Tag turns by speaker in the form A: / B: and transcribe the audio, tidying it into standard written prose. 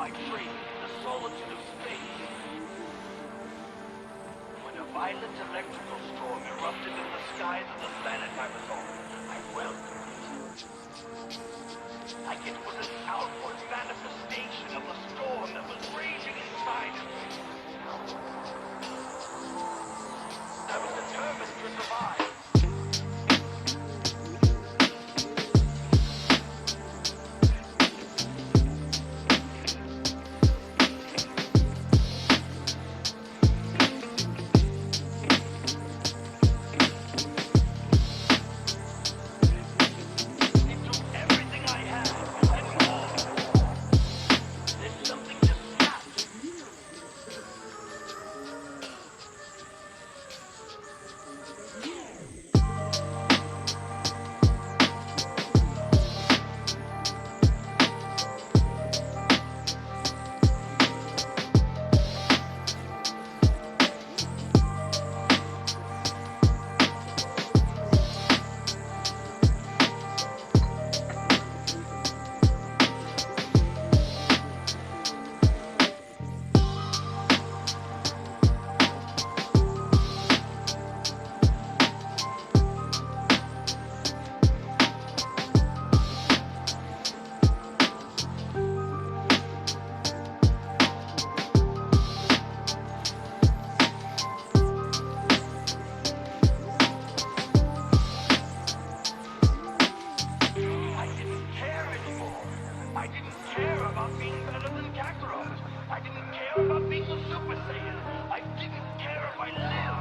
A: my tree in the solitude of space. When a violent electrical storm erupted in the skies of the planet I was on, I welcomed it. Like it was an outward manifestation of the storm that was raging inside of me. I was determined to survive. I didn't care about being a Super Saiyan. I didn't care if I lived.